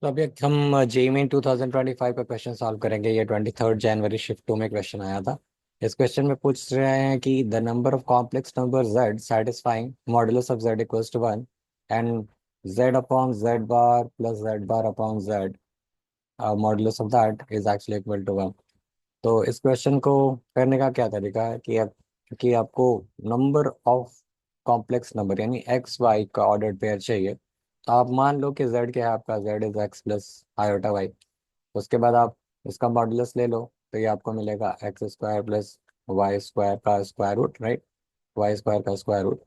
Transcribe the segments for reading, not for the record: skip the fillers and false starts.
तो अभी हम जेईई 2025 का क्वेश्चन सॉल्व करेंगे। ये 23 जनवरी शिफ्ट 2 में क्वेश्चन आया था। इस क्वेश्चन में पूछ रहे हैं कि the number of complex number z satisfying modulus of z equals to 1 and z upon z bar plus z bar upon z modulus of that is actually equal to 1। तो इस क्वेश्चन को करने का क्या तरीका है कि आपको नंबर ऑफ कॉम्प्लेक्स नंबर यानी एक्स वाई का ऑर्डर पेयर चाहिए। तो आप मान लो कि z क्या है आपका, z is x plus iota y. उसके बाद आप इसका मॉडुलस ले लो, तो ये आपको मिलेगा X square plus Y square का square root, right. Y square का स्क्वायर रूट,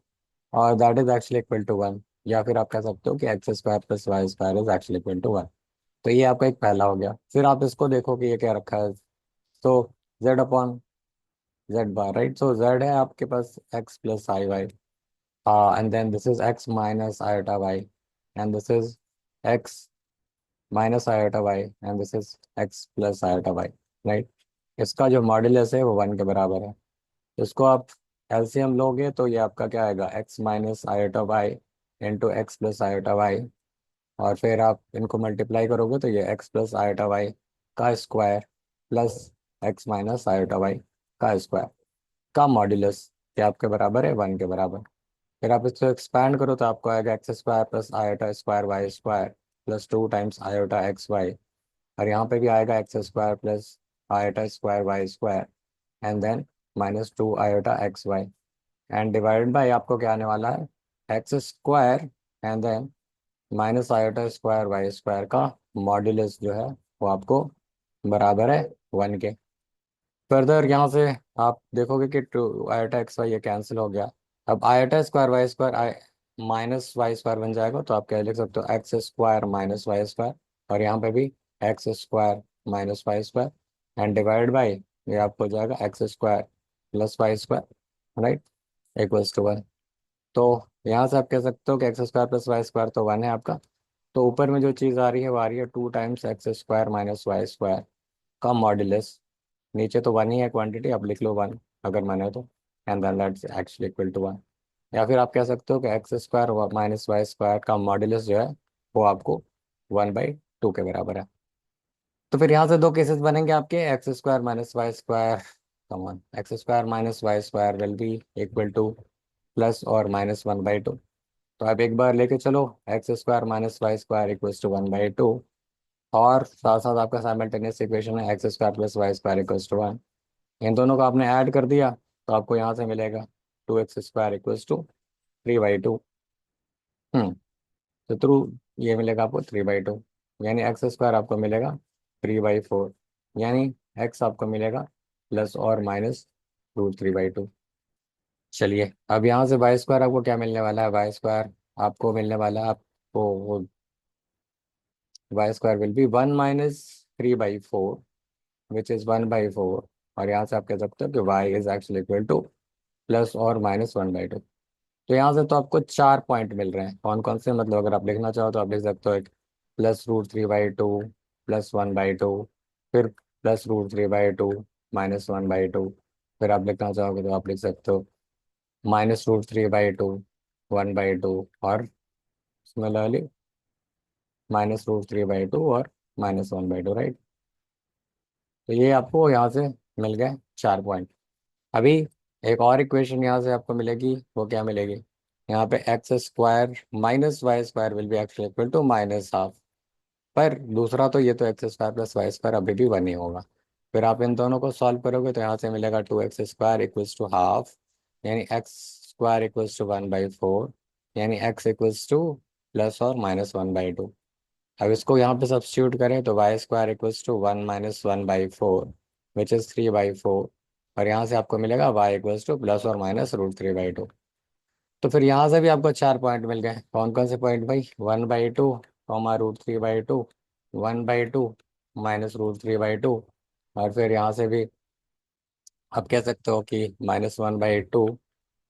और that is actually equal to 1। या फिर आप कह सकते हो कि x square plus Y square is actually equal to 1। तो ये आपका एक पहला हो गया। फिर आप इसको देखो कि ये क्या रखा है। तो z upon z bar, right. So z है आपके पास x plus i y, and then this is x minus iota y, and this is x minus iota y, and this is x plus iota y, right. इसका जो modulus है वो 1 के बराबर है। तो इसको आप एलसीएम लोगे तो ये आपका क्या आएगा, x minus iota y into x plus iota y, और फिर आप इनको मल्टीप्लाई करोगे तो ये x प्लस आयोटा वाई का square plus x minus iota y का स्क्वायर का मॉड्यूलस क्या आपके बराबर है, 1 के बराबर। फिर आप इसको एक्सपैंड करो तो आपको आएगा x square plus iota square y square plus 2 times iota x y, और यहाँ पे भी आएगा x square plus iota square y square and then minus 2 iota x y, and divided by आपको क्या आने वाला है, x square and then minus iota square y square का मॉड्यूलस जो है वो आपको बराबर है 1 के। फर्दर यहाँ से आप देखोगे कि 2 आयोटा एक्स वाई ये कैंसिल हो गया। अब iota square y square i minus y square बन जाएगा, तो आप क्या लिख सकते हो, x square minus y square, और यहाँ पे भी x square minus y square and divide by ये आपको हो जाएगा x square plus Y square, right, equals to 1। तो यहाँ से आप कह सकते हो कि x square plus Y square तो 1 है आपका। तो ऊपर में जो चीज़ आ रही है वो आ रही है 2 times x square minus y square का मॉड्यूलस। नीचे तो 1 ही है क्वांटिटी, आप लिख लो 1 अगर माने तो, and then that's actually equal to 1। या फिर आप कह सकते हो कि x square minus y square का मॉड्यूलस जो है वो आपको 1/2 के बराबर है। तो फिर यहाँ से दो केसेस बनेंगे आपके, x square minus y square, come on, x square minus y square will be equal to plus और माइनस 1/2। तो आप एक बार लेके चलो, x square minus y square equals to 1/2, और साथ साथ आपका साइमल्टेनियस इक्वेशन है x square plus Y square equals to 1। इन दोनों को आपने ऐड कर दिया तो आपको यहाँ से मिलेगा 2x स्क्वायर इक्वल्स टू 3/2। तो थ्रू ये मिलेगा आपको 3/2, यानी एक्स स्क्वायर आपको मिलेगा 3/4, यानी एक्स आपको मिलेगा प्लस और माइनस रूट 3/2। चलिए अब यहाँ से वाई स्क्वायर आपको क्या मिलने वाला है, वाई स्क्वायर आपको मिलने वाला है आपको y square will be 1 - 3/4 which is 1/4, और यहाँ से आप कह सकते हो कि y is actually equal to plus और माइनस 1/2। तो यहाँ से तो आपको 4 पॉइंट मिल रहे हैं। कौन कौन से, मतलब अगर आप लिखना चाहो तो आप लिख सकते हो, एक प्लस रूट 3/2 प्लस 1/2, फिर प्लस रूट 3/2 माइनस 1/2, फिर आप लिखना चाहोगे तो आप लिख सकते हो माइनस रूट 3/2 1/2, और सिमिलरली माइनस रूट 3/2 और माइनस 1/2, राइट। तो ये आपको यहाँ से मिल गए 4 पॉइंट। अभी एक और इक्वेशन यहाँ से आपको मिलेगी, वो क्या मिलेगी, यहाँ पे x square minus y square will be actually equal to -1/2। पर दूसरा तो ये तो x square plus Y square अभी भी 1 ही होगा। फिर आप इन दोनों को सॉल्व करोगे तो यहाँ से मिलेगा 2x square equals to half, यानी एक्स स्क्वायर इक्वल्स टू 1/4, यानी एक्स इक्वल्स टू प्लस और माइनस 1/2। अब इसको यहाँ पे सब्स्टिट्यूट करें तो y square equals to 1 - 1/4 which is 3/4, और यहाँ से आपको मिलेगा वाई इक्वल्स टू प्लस और माइनस रूट 3/2। तो फिर यहाँ से भी आपको 4 पॉइंट मिल गए। कौन कौन से पॉइंट भाई, 1/2 कॉमा रूट 3/2, 1/2 माइनस रूट 3/2, और फिर यहाँ से भी आप कह सकते हो कि -1/2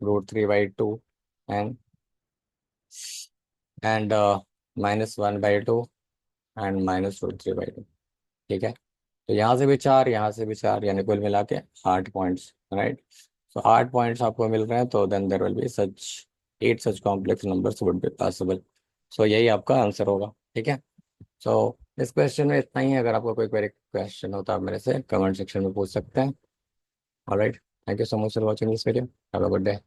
root 3/2 and and -1/2 and minus root 3/2, ठीक है। तो यहाँ से भी 4, यहाँ से भी 4, यानी कुल मिला के 8 पॉइंट्स, राइट। सो 8 पॉइंट्स आपको मिल रहे हैं, तो then there will be such 8 such complex numbers would be possible. So यही आपका आंसर होगा, ठीक है। सो इस क्वेश्चन में इतना ही है। अगर आपको कोई क्वेश्चन हो तो आप मेरे से कमेंट सेक्शन में पूछ सकते हैं। Alright, thank you so much for watching this video. Have a good day.